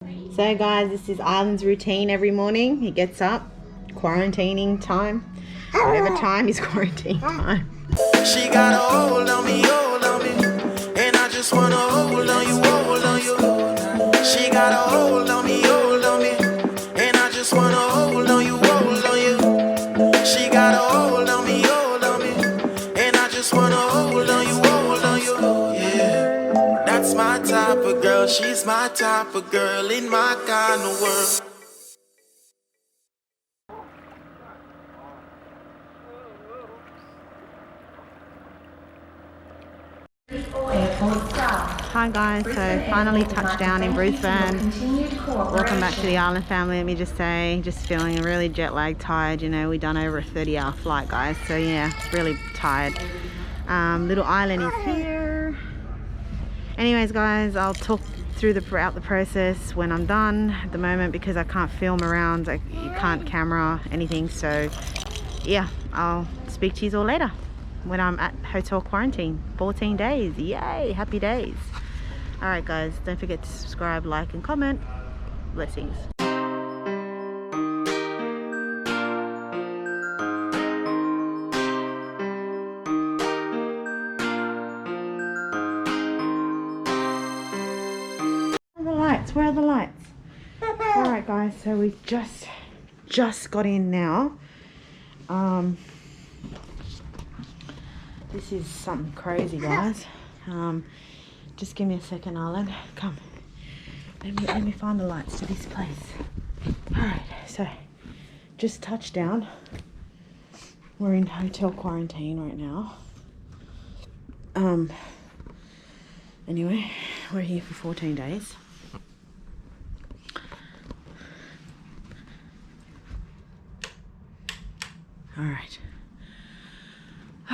So guys, this is Arlen's routine every morning. He gets up, quarantining time. Whatever time is quarantine time. She got a hold on me, and I just wanna hold on you, hold on you. She got a hold on me, and I just wanna hold on you, hold on you. She got a hold on me, and I just wanna hold on you, hold on you. Yeah, that's my type of girl. She's my type of girl in my kind of world. Hi guys, so finally touched down in Brisbane. Welcome back to the Arlen family. Let me just say, just feeling really jet lagged, tired. You know, we done over a 30-hour flight, guys, so yeah, really tired. Little Island is here. Anyways guys, I'll talk throughout the process when I'm done. At the moment, because I can't film around, you can't camera anything, so yeah, I'll speak to you all later when I'm at hotel quarantine. 14 days, yay, happy days. All right guys, don't forget to subscribe, like and comment. Blessings. Where are the lights? All right guys, so we just got in now. This is something crazy, guys. Just give me a second, Arlen. Come, let me find the lights to this place. All right, so just touched down. We're in hotel quarantine right now. Anyway, we're here for 14 days. All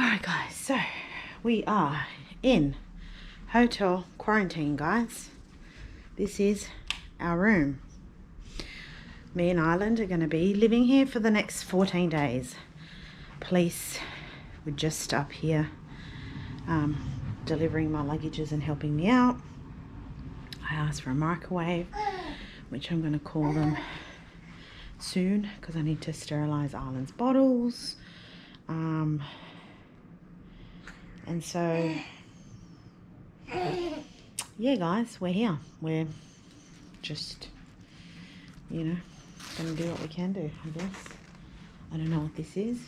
right guys, so we are in hotel quarantine, guys. This is our room. Me and Ireland are going to be living here for the next 14 days. Police were just up here delivering my luggages and helping me out. I asked for a microwave, which I'm going to call them soon because I need to sterilize Arlen's bottles. And so yeah guys, we're here. We're just, you know, gonna do what we can do, I guess. I don't know what this is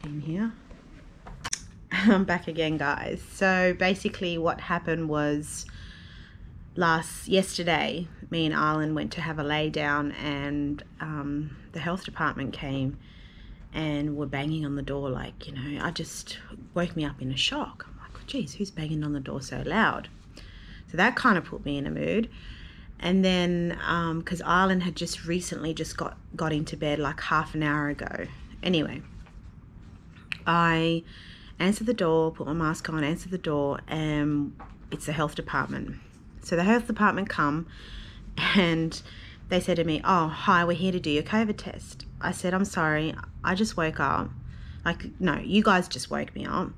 in here. I'm back again, guys. So basically what happened was yesterday me and Arlen went to have a lay down, and the health department came and were banging on the door, like, you know, I just woke me up in a shock. I'm like, geez, who's banging on the door so loud? So that kind of put me in a mood. And then because Arlen had just recently got into bed like half an hour ago. Anyway, I answered the door, put my mask on, answered the door, and it's the health department. So the health department come and they said to me, oh, hi, we're here to do your COVID test. I said, I'm sorry, I just woke up. Like, no, you guys just woke me up.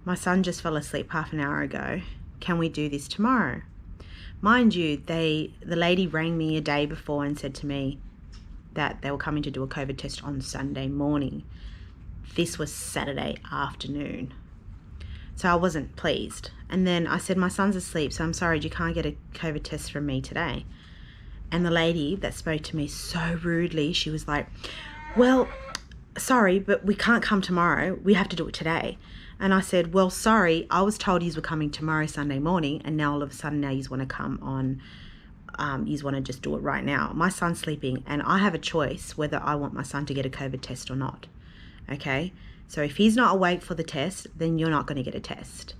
My son just fell asleep half an hour ago. Can we do this tomorrow? Mind you, the lady rang me a day before and said to me that they were coming to do a COVID test on Sunday morning. This was Saturday afternoon. So I wasn't pleased. And then I said, my son's asleep, so I'm sorry, you can't get a COVID test from me today. And the lady that spoke to me so rudely, she was like, well, sorry, but we can't come tomorrow. We have to do it today. And I said, well, sorry, I was told you were coming tomorrow, Sunday morning, and now all of a sudden now you want to come on, you want to just do it right now. My son's sleeping, and I have a choice whether I want my son to get a COVID test or not. Okay? So if he's not awake for the test, then you're not going to get a test.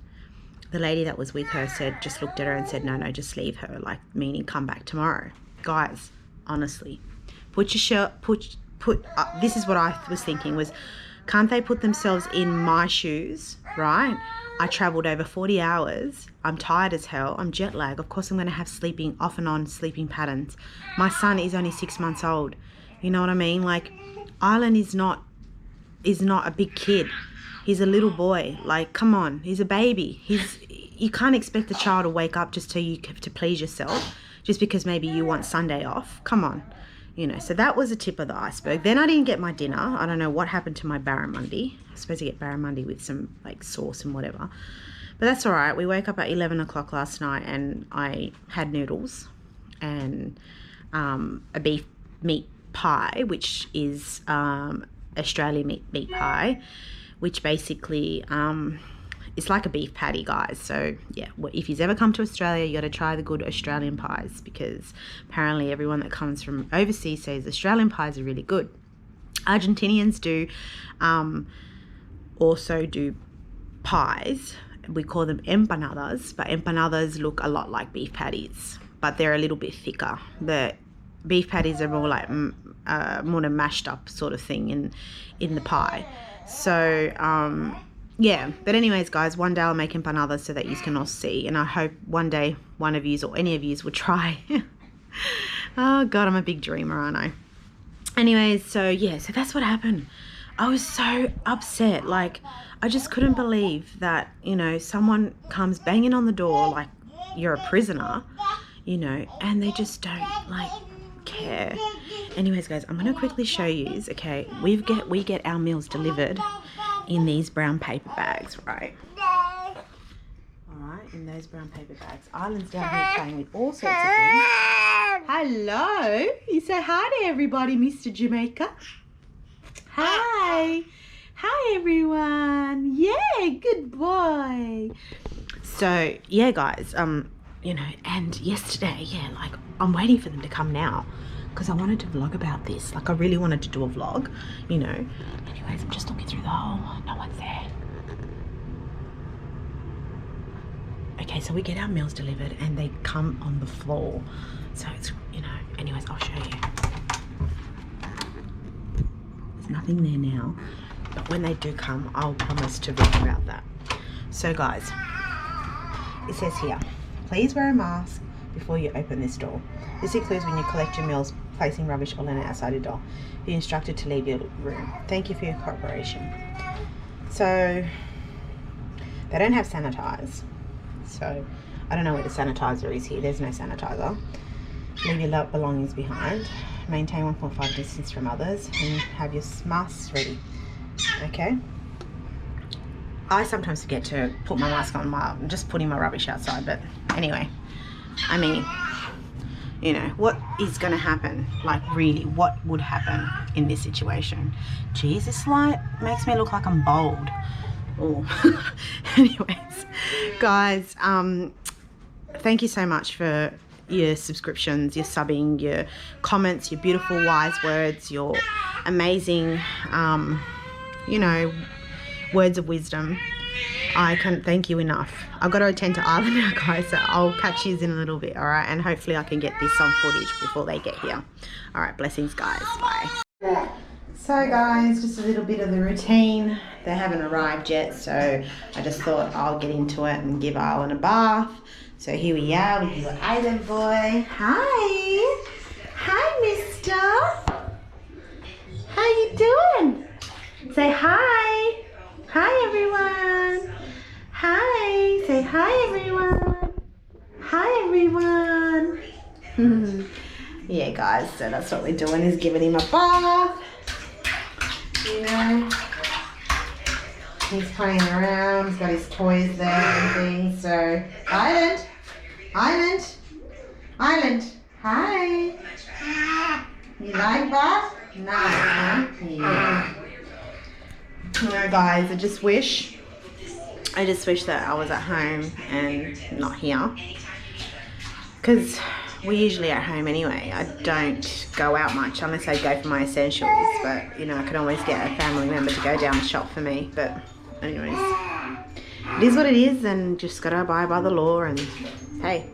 The lady that was with her just looked at her and said, no, just leave her, like, meaning come back tomorrow. Guys, honestly, this is what I was thinking was, can't they put themselves in my shoes, right? I traveled over 40 hours. I'm tired as hell. I'm jet lagged. Of course, I'm going to have off and on sleeping patterns. My son is only 6 months old. You know what I mean? Like, Arlen is not a big kid. He's a little boy. Like, come on, he's a baby. You can't expect the child to wake up just to please yourself. just because maybe you want Sunday off. Come on. You know, so that was a tip of the iceberg. Then I didn't get my dinner. I don't know what happened to my barramundi. I was supposed to get barramundi with some like sauce and whatever. But that's all right. We woke up at 11 o'clock last night and I had noodles and a beef meat pie, which is Australian meat pie, which basically it's like a beef patty, guys. So yeah, if you've ever come to Australia, you got to try the good Australian pies, because apparently everyone that comes from overseas says Australian pies are really good. Argentinians do also do pies. We call them empanadas, but empanadas look a lot like beef patties, but they're a little bit thicker. The beef patties are more like more a mashed up sort of thing in the pie. So yeah, but anyways, guys, one day I'll make empanadas so that you can all see, and I hope one day one of you or any of you will try. Oh God, I'm a big dreamer, aren't I? Anyways, so yeah, so that's what happened. I was so upset. Like, I just couldn't believe that, you know, someone comes banging on the door like you're a prisoner, you know, and they just don't like care. Anyways, guys, I'm gonna quickly show you. Okay, we get our meals delivered in these brown paper bags, right? All right, in those brown paper bags. Island's down here playing with all sorts of things. Hello, you say hi to everybody, Mr. Jamaica. Hi. Hi, everyone. Yeah, good boy. So, yeah, guys, you know, and yesterday, yeah, like, I'm waiting for them to come now because I wanted to vlog about this. Like, I really wanted to do a vlog, you know. Anyways, I'm just looking through the hole. No one's there. Okay, so we get our meals delivered and they come on the floor. So it's, you know, anyways, I'll show you. There's nothing there now. But when they do come, I'll promise to vlog about that. So guys, it says here, please wear a mask before you open this door. This includes when you collect your meals, placing rubbish or linen outside your door. Be instructed to leave your room. Thank you for your cooperation. So they don't have sanitize. So I don't know where the sanitizer is here. There's no sanitizer. Leave your belongings behind. Maintain 1.5 distance from others and have your masks ready. Okay, I sometimes forget to put my mask on while I'm just putting my rubbish outside, but anyway, I mean, you know, what is going to happen? Like, really, what would happen in this situation? Geez, this light makes me look like I'm bald. Oh, anyways, guys, thank you so much for your subscriptions, your subbing, your comments, your beautiful wise words, your amazing you know, words of wisdom. I can't thank you enough. I've got to attend to Island now, guys, so I'll catch you in a little bit, all right? And hopefully I can get this on footage before they get here. All right, blessings, guys. Bye. So, guys, just a little bit of the routine. They haven't arrived yet, so I just thought I'll get into it and give Island a bath. So here we are with your Island boy. Hi. Hi, mister. How you doing? Say hi. Hi, everyone. Hi. Say hi, everyone. Hi, everyone. Yeah, guys, so that's what we're doing, is giving him a bath. You know, he's playing around. He's got his toys there and things. So, Island. Island. Island. Hi. You like that? Nice, huh? Yeah. You know, guys, I just wish that I was at home and not here, because we're usually at home anyway. I don't go out much unless I go for my essentials, but you know, I can always get a family member to go down and shop for me. But anyways, it is what it is, and just gotta abide by the law. And hey,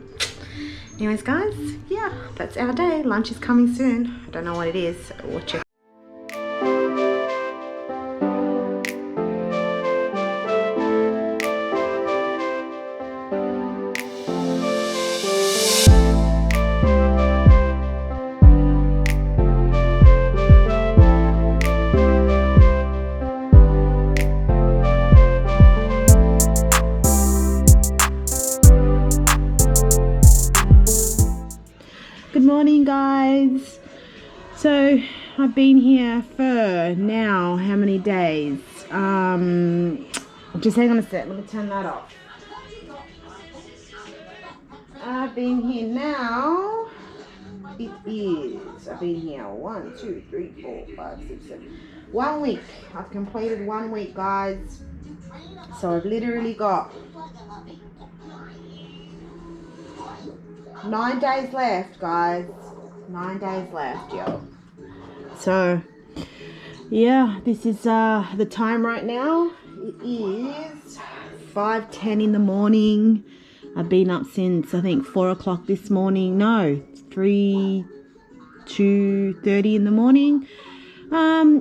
anyways, guys, yeah, that's our day. Lunch is coming soon. I don't know what it is. Watch it. guys. So I've been here for now how many days? Just hang on a sec, let me turn that off. I've been here now. I've been here 1, 2, 3, 4, 5, 6, 7. 1 week. I've completed 1 week, guys. So I've literally got 9 days left, guys. 9 days left, yo. So yeah, this is the time right now. It is 5:10 in the morning. I've been up since I think 4 o'clock this morning. No, 2:30 in the morning.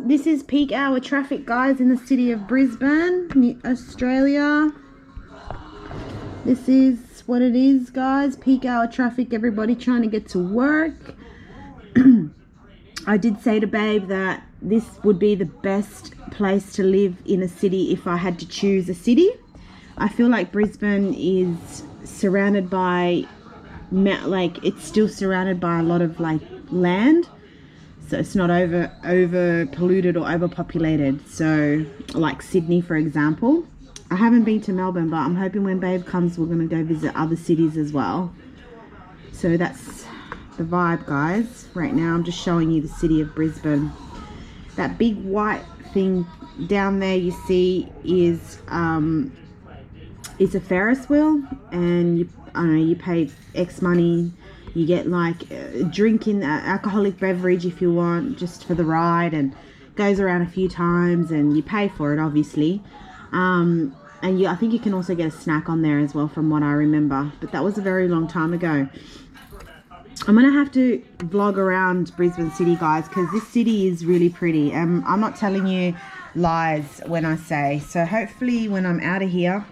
This is peak hour traffic, guys, in the city of Brisbane, Australia. This is what it is, guys. Peak hour traffic, everybody trying to get to work. I did say to Babe that this would be the best place to live in a city if I had to choose a city. I feel like Brisbane is surrounded by, like, it's still surrounded by a lot of like land, so it's not over polluted or overpopulated. So like Sydney, for example. I haven't been to Melbourne, but I'm hoping when Babe comes we're gonna go visit other cities as well. So that's the vibe, guys. Right now I'm just showing you the city of Brisbane. That big white thing down there you see is a Ferris wheel, and you pay X money. You get like a drink in alcoholic beverage if you want, just for the ride, and goes around a few times, and you pay for it, obviously. And I think you can also get a snack on there as well, from what I remember, but that was a very long time ago. I'm gonna have to vlog around Brisbane City, guys, because this city is really pretty. I'm not telling you lies when I say. So hopefully when I'm out of here,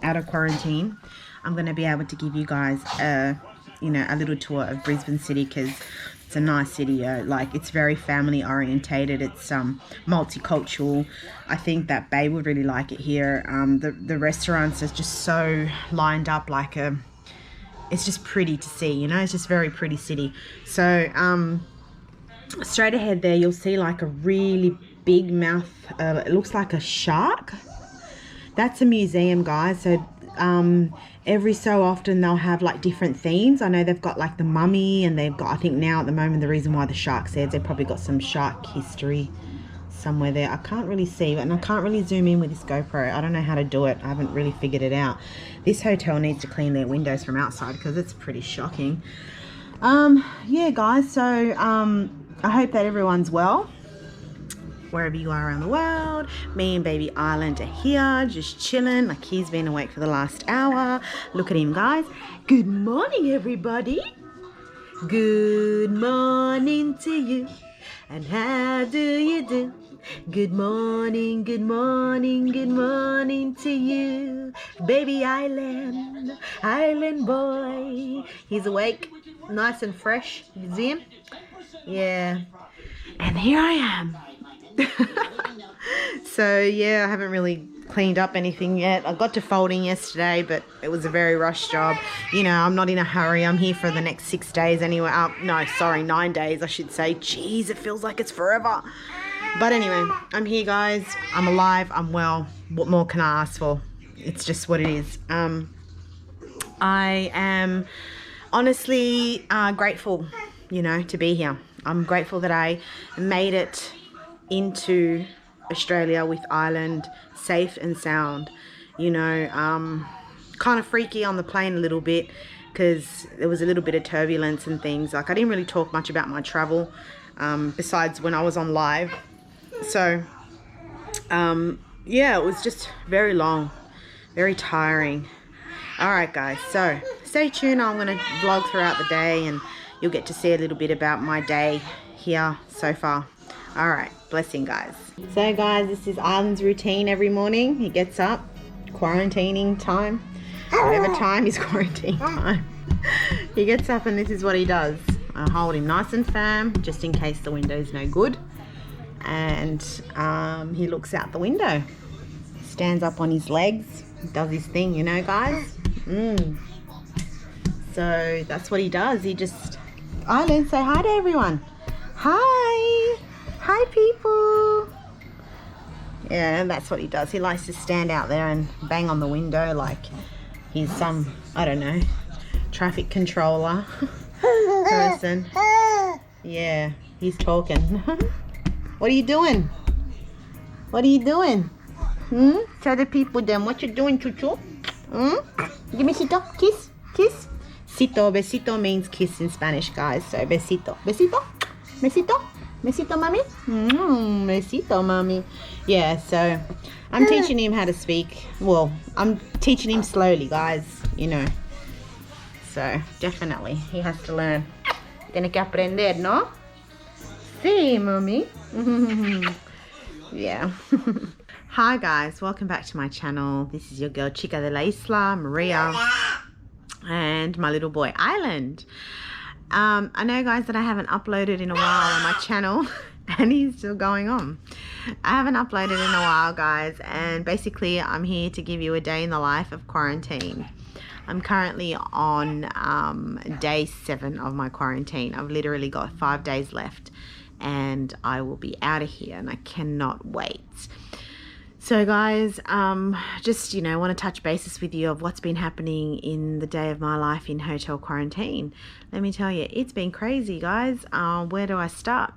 out of quarantine, I'm gonna be able to give you guys a little tour of Brisbane City, because it's a nice city. Like, it's very family orientated. It's multicultural. I think that Babe would really like it here. The restaurants are just so lined up, like it's just pretty to see, you know. It's just very pretty city. So straight ahead there you'll see like a really big mouth, it looks like a shark. That's a museum, guys. So every so often they'll have like different themes. I know they've got like the mummy, and they've got, I think now at the moment, the reason why the shark's there, they've probably got some shark history somewhere there. I can't really see, and I can't really zoom in with this GoPro. I don't know how to do it. I haven't really figured it out. This hotel needs to clean their windows from outside, because it's pretty shocking. Yeah, guys, so I hope that everyone's well wherever you are around the world. Me and baby Ireland are here just chilling. Like, he's been awake for the last hour. Look at him, guys. Good morning, everybody. Good morning to you, and how do you do? Good morning, good morning, good morning to you, baby Island boy. He's awake, nice and fresh. You see him? Yeah. And here I am. So yeah, I haven't really cleaned up anything yet. I got to folding yesterday, but it was a very rushed job. You know, I'm not in a hurry. I'm here for the next 6 days anyway. No, sorry, 9 days I should say. Jeez, it feels like it's forever. But anyway, I'm here, guys. I'm alive. I'm well. What more can I ask for? It's just what it is. I am honestly grateful, you know, to be here. I'm grateful that I made it into Australia with Ireland safe and sound. You know, kind of freaky on the plane a little bit, because there was a little bit of turbulence and things. Like, I didn't really talk much about my travel besides when I was on live. So yeah, it was just very long, very tiring. All right, guys, so stay tuned. I'm going to vlog throughout the day, and you'll get to see a little bit about my day here so far. All right, blessing, guys. So guys, this is Ireland's routine every morning. He gets up, quarantining time, whatever time is quarantine time. He gets up and this is what he does. I hold him nice and firm just in case the window's no good, and he looks out the window, stands up on his legs, does his thing, you know, guys. So that's what he does. He just, Island, say hi to everyone. Hi. Hi, people. Yeah, and that's what he does. He likes to stand out there and bang on the window like he's some, I don't know, traffic controller person. Yeah, he's talking. What are you doing? What are you doing? Tell the people then what you're doing, Chuchu. Give me besito. Kiss. Kiss. Besito. Besito means kiss in Spanish, guys. So besito. Besito. Besito. Besito, mommy. Besito, mommy. Yeah, so I'm teaching him how to speak. Well, I'm teaching him slowly, guys, you know. So definitely he has to learn. Tiene que aprender, ¿no? Sí, mommy. Yeah. Hi guys, welcome back to my channel. This is your girl Chica de la Isla, Maria, and my little boy Island. I know guys that I haven't uploaded in a while on my channel and he's still going on. I haven't uploaded in a while guys, and basically I'm here to give you a day in the life of quarantine. I'm currently on day 7 of my quarantine. I've literally got 5 days left and I will be out of here and I cannot wait. So guys, just, you know, want to touch bases with you of what's been happening in the day of my life in hotel quarantine. Let me tell you, it's been crazy, guys. Where do I start?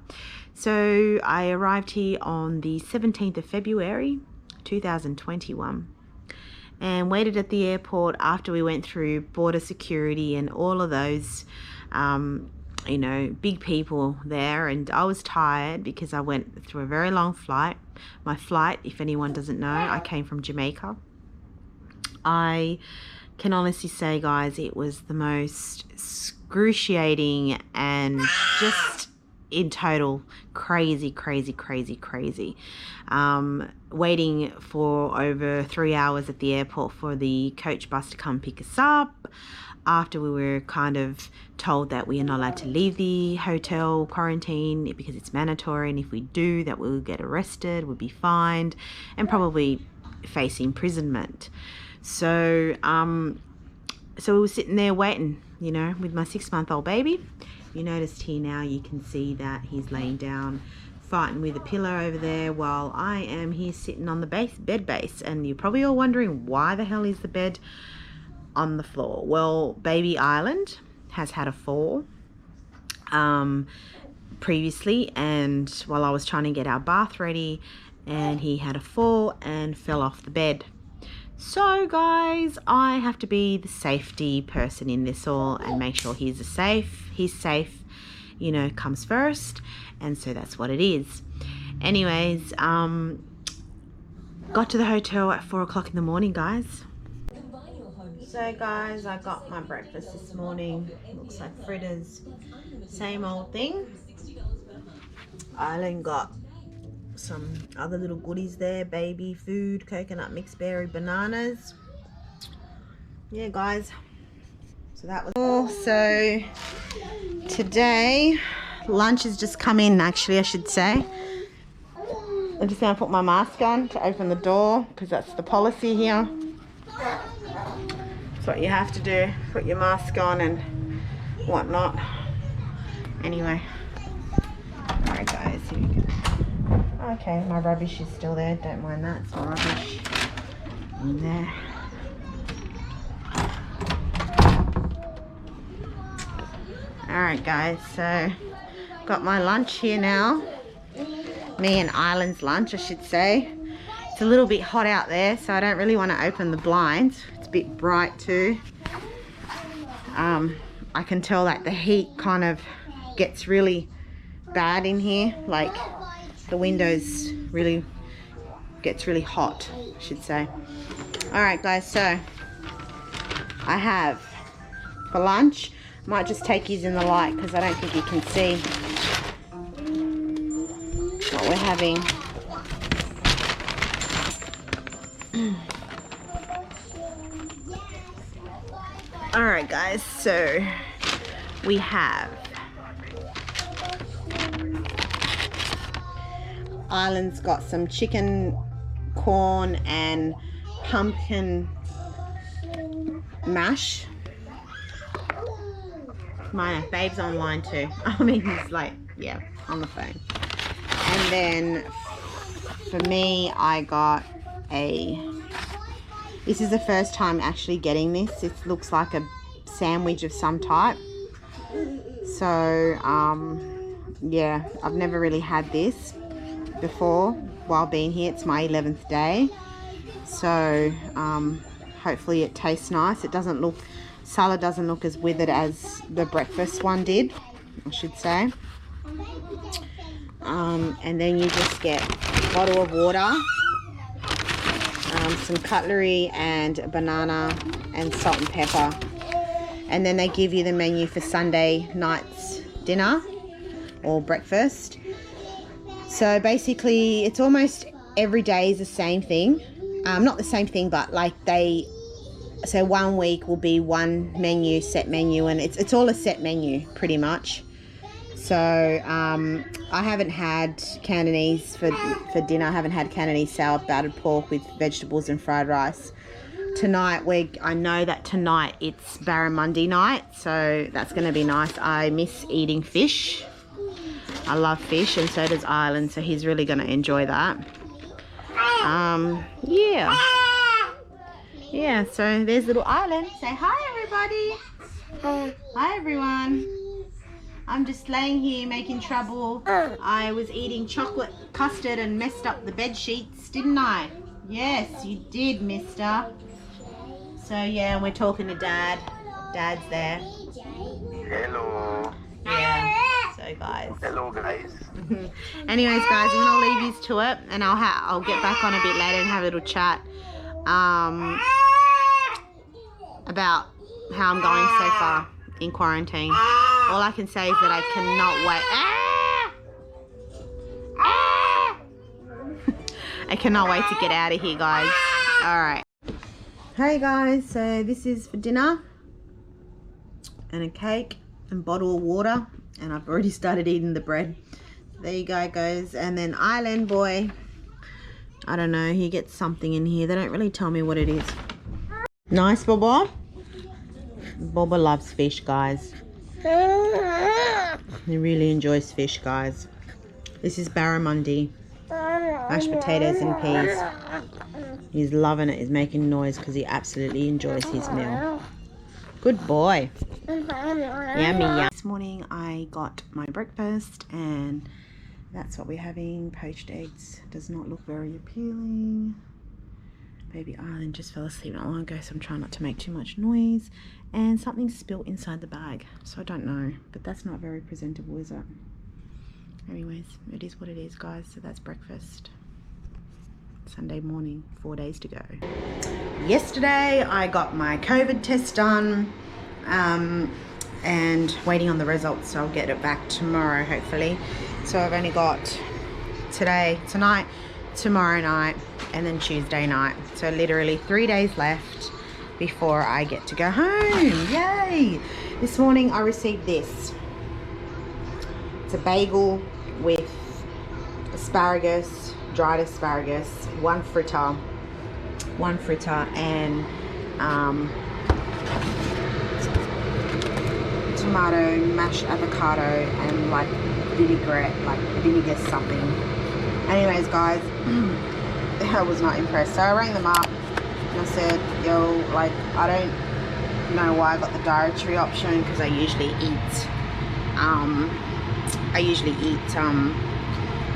So I arrived here on the 17th of February, 2021. And waited at the airport after we went through border security and all of those, you know, big people there. And I was tired because I went through a very long flight. My flight, if anyone doesn't know, I came from Jamaica. I can honestly say, guys, it was the most excruciating and just in total crazy. Waiting for over 3 hours at the airport for the coach bus to come pick us up, after we were kind of told that we are not allowed to leave the hotel quarantine because it's mandatory, and if we do that we'll get arrested, we'll be fined and probably face imprisonment. So we were sitting there waiting, you know, with my 6-month-old baby. You noticed here now, you can see that he's laying down fighting with a pillow over there while I am here sitting on the bed base. And you're probably all wondering, why the hell is the bed on the floor? Well, baby Island has had a fall previously, and while I was trying to get our bath ready, and he had a fall and fell off the bed. So guys, I have to be the safety person in this all and make sure he's safe, you know, comes first. And so that's what it is. Anyways, got to the hotel at 4 o'clock in the morning, guys. So guys, I got my breakfast this morning. Looks like fritters, same old thing. Island got some other little goodies there, baby food, coconut mixed berry, bananas. Yeah guys, so that was all. So today lunch has just come in, actually I should say. I'm just going to put my mask on to open the door because that's the policy here. That's what you have to do, put your mask on and whatnot. Anyway, alright guys, here we go. Okay, my rubbish is still there, don't mind that, it's my rubbish in there. Alright guys, so got my lunch here now. Me and Island's lunch, I should say. It's a little bit hot out there, so I don't really want to open the blinds. It's a bit bright too. I can tell that the heat kind of gets really bad in here. Like the windows really gets really hot, I should say. Alright guys, so I have for lunch, might just take these in the light because I don't think you can see what we're having. Alright guys, so we have Island's got some chicken, corn and pumpkin mash. My babe's online too. I mean, he's like, yeah, on the phone. And then for me, I got this is the first time actually getting this. It looks like a sandwich of some type. So, yeah, I've never really had this before while being here. It's my 11th day. So, hopefully it tastes nice. It doesn't look, salad doesn't look as withered as the breakfast one did, I should say. And then you just get a bottle of water, some cutlery and a banana and salt and pepper. And then they give you the menu for Sunday night's dinner or breakfast. So basically it's almost every day is the same thing. Not the same thing, but like so 1 week will be one menu, set menu, and it's all a set menu pretty much. So I haven't had Cantonese for dinner. I haven't had Cantonese sour battered pork with vegetables and fried rice. Tonight, I know that tonight it's barramundi night, so that's going to be nice. I miss eating fish. I love fish, and so does Island, so he's really going to enjoy that. Yeah, so there's little Island. Say hi, everybody. Hi, everyone. I'm just laying here making trouble. I was eating chocolate custard and messed up the bed sheets, didn't I? Yes, you did, mister. So yeah, we're talking to Dad. Dad's there. Hello. Yeah. So guys. Hello, guys. Anyways, guys, I'm gonna leave you to it, and I'll get back on a bit later and have a little chat about how I'm going so far in quarantine. All I can say is that I cannot wait. I cannot wait to get out of here, guys. All right. Hey guys, so this is for dinner, and a cake and bottle of water, and I've already started eating the bread. There you go, guys. And then Island boy, I don't know, he gets something in here. They don't really tell me what it is. Nice, Bobo. Bobo loves fish, guys. He really enjoys fish, guys. This is barramundi, mashed potatoes and peas. He's loving it. He's making noise because he absolutely enjoys his meal. Good boy. Yummy, yum. This morning I got my breakfast, and that's what we're having. Poached eggs. Does not look very appealing. Baby Island just fell asleep not long ago, so I'm trying not to make too much noise. And something spilt inside the bag, so I don't know, but that's not very presentable, is it? Anyways, it is what it is, guys. So that's breakfast. Sunday morning, 4 days to go. Yesterday I got my COVID test done, and waiting on the results, so I'll get it back tomorrow hopefully. So I've only got tonight, tomorrow night, and then Tuesday night. So literally 3 days left before I get to go home. Yay! This morning I received this. It's a bagel with asparagus, dried asparagus, one fritter, and tomato, mashed avocado, and like vinaigrette, like vinegar something. Anyways, guys, I was not impressed. So I rang them up and I said, yo, like, I don't know why I got the dietary option, because I usually eat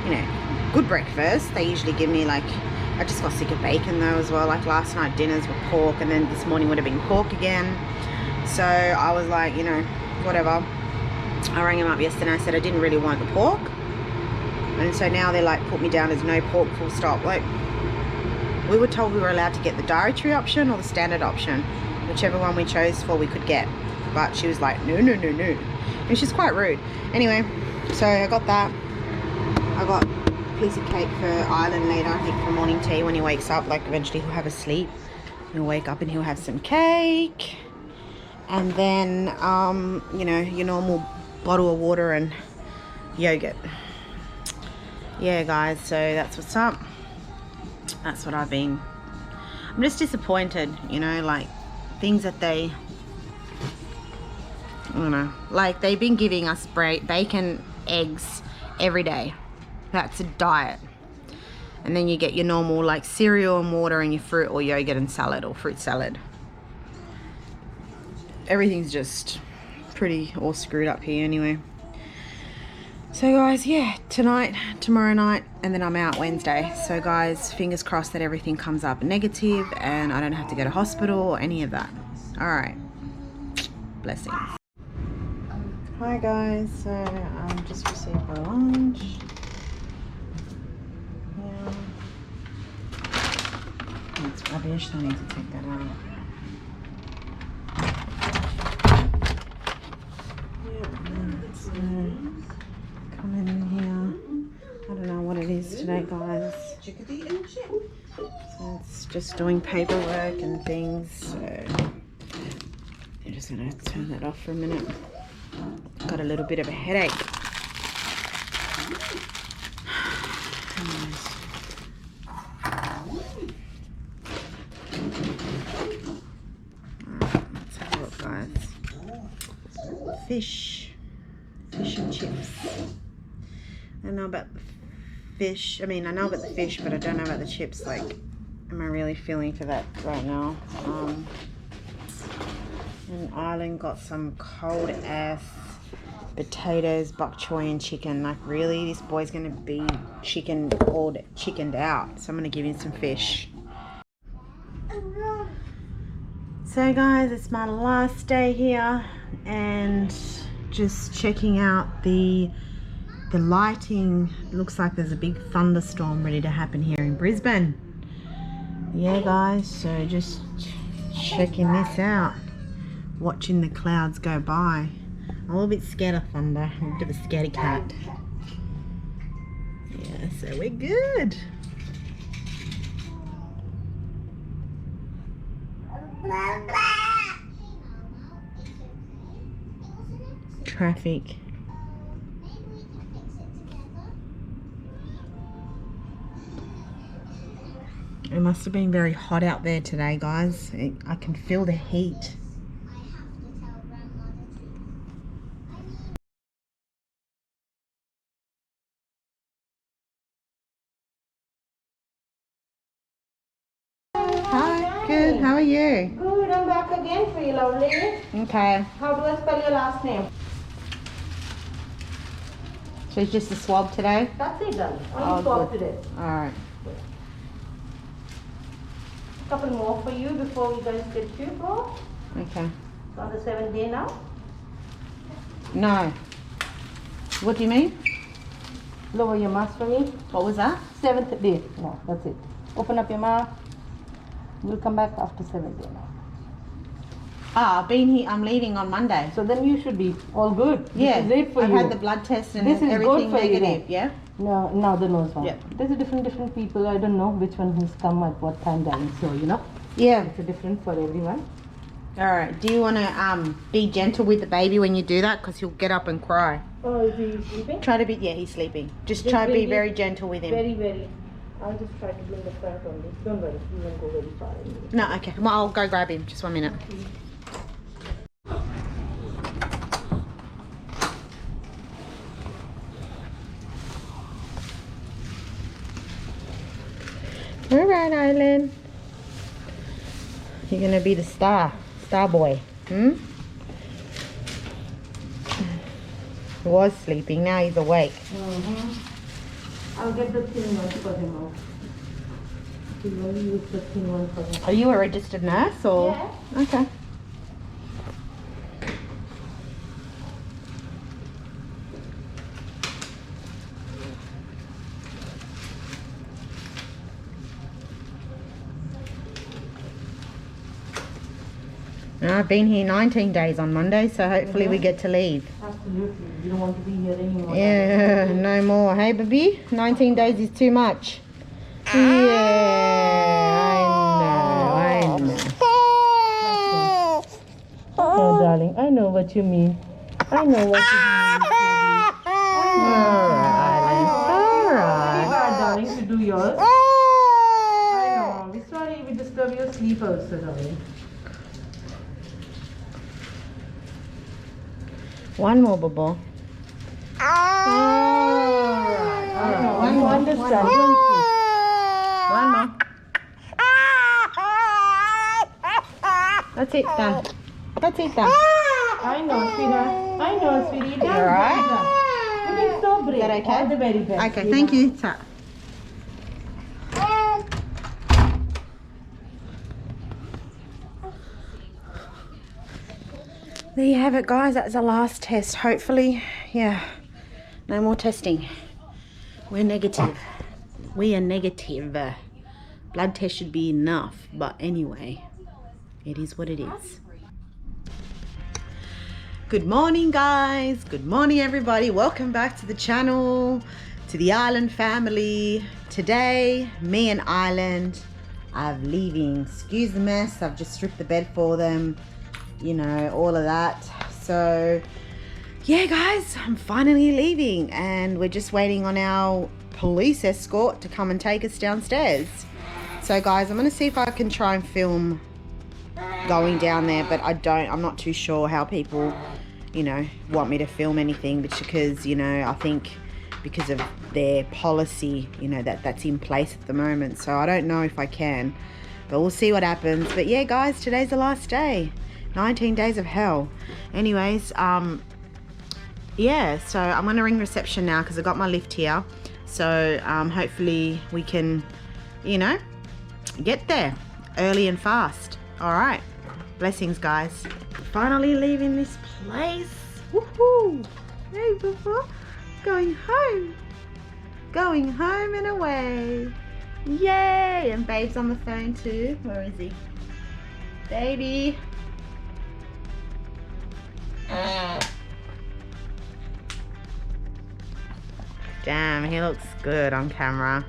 you know, good breakfast. They usually give me, like, I just got sick of bacon though as well. Like last night dinners were pork, and then this morning would have been pork again. So I was like, you know, whatever. I rang them up yesterday and I said I didn't really want the pork, and so now they're like, put me down as no pork, full stop. Like, we were told we were allowed to get the dietary option or the standard option, whichever one we chose for we could get, but she was like, no, and she's quite rude. Anyway, so I got that. I got a piece of cake for Island later, I think, for morning tea when he wakes up. Like, eventually he'll have a sleep, he'll wake up and he'll have some cake, and then you know, your normal bottle of water and yogurt. Yeah, guys, so that's what's up. That's what I've been. I'm just disappointed, you know, like things that they don't know. Like, they've been giving us bacon, eggs every day. That's a diet. And then you get your normal, like, cereal and water and your fruit or yogurt and salad or fruit salad. Everything's just pretty all screwed up here anyway. So guys, yeah, tonight, tomorrow night, and then I'm out Wednesday. So guys, fingers crossed that everything comes up negative and I don't have to go to hospital or any of that. All right, blessings. Hi guys, so I just received my lunch. Yeah, it's rubbish, I need to take that out. Come in here. I don't know what it is today, guys. So it's just doing paperwork and things. So I'm just gonna turn that off for a minute. Got a little bit of a headache. Let's have a look, guys. Fish and chips. I don't know about the fish. I mean, I know about the fish, but I don't know about the chips. Like, am I really feeling for that right now? And Ireland got some cold ass potatoes, bok choy, and chicken. Like, really, this boy's gonna be chickened out. So I'm gonna give him some fish. So guys, it's my last day here, and just checking out the lighting. Looks like there's a big thunderstorm ready to happen here in Brisbane. Yeah guys, so just checking this out, watching the clouds go by. I'm a little bit scared of thunder. I'm a bit of a scaredy cat. Yeah, so we're good. Traffic. It must have been very hot out there today, guys. I can feel the heat. Hi, good. How are you? Good, I'm back again for you, lovely. Okay. How do I spell your last name? So it's just a swab today? That's it, darling. Oh, Only swab good. today. Alright. Couple more for you before we guys get you, bro. Okay. On the 7th day now. No. What do you mean? Lower your mask for me. What was that? 7th day. No, that's it. Open up your mouth. We'll come back after 7th day now. Ah, I've been here. I'm leaving on Monday. So then you should be all good. Yeah. This is it for I've you. had the blood test and This is everything good for you negative. then. Yeah? No, now the nose one. Yeah. There's a different people. I don't know which one has come at what time, darling. So, you know, Yeah. it's a different for everyone. Alright. Do you want to be gentle with the baby when you do that? Because he'll get up and cry. Oh, is he sleeping? Try to be, yeah, he's sleeping. Just Just try to be very- very gentle with him. Very. I'll just try to bring the front on this. Don't worry, you won't go very far anyway. No, okay. Well, I'll go grab him. Just 1 minute. Alright, Island. You're gonna be the star boy. He was sleeping, now he's awake. I'll get the thin one for him out. He'll only use the thin one for him. Are you a registered nurse or? Yeah. Okay. I've been here 19 days on Monday, so hopefully we get to leave. Absolutely. You don't want to be here anymore. Yeah, no more. Hey, baby? 19 days is too much. Yeah, I know. Oh, darling, I know what you mean. I know what you mean. Alright. Darling, to do yours. I know. We're sorry we disturb your sleep also, darling. One more, Bobo. Alright. One more. Understand? One more. That's it, done. That's it, done. I know, sweetheart. I know, sweetie. You alright? You've been so brave. Is that okay? All the very best. Okay, thank you. Ta. There you have it, guys. That's the last test. Hopefully, yeah, no more testing. We're negative. We are negative. Blood test should be enough, but anyway, it is what it is. Good morning, guys. Good morning, everybody. Welcome back to the channel, to the Island family. Today, me and Island are leaving. Excuse the mess. I've just stripped the bed for them. You know, all of that. So yeah, guys, I'm finally leaving and we're just waiting on our police escort to come and take us downstairs. So guys, I'm gonna see if I can try and film going down there, but I'm not too sure how people, you know, want me to film anything, because, you know, I think because of their policy, you know, that's in place at the moment. So I don't know if I can, but we'll see what happens. But yeah, guys, today's the last day. 19 days of hell. Anyways, yeah, so I'm gonna ring reception now because I got my lift here. So hopefully we can, you know, get there early and fast. All right, blessings, guys. Finally leaving this place. Woohoo! Hey, Bubba, going home and away. Yay! And Babe's on the phone too. Where is he? Baby. Damn, he looks good on camera.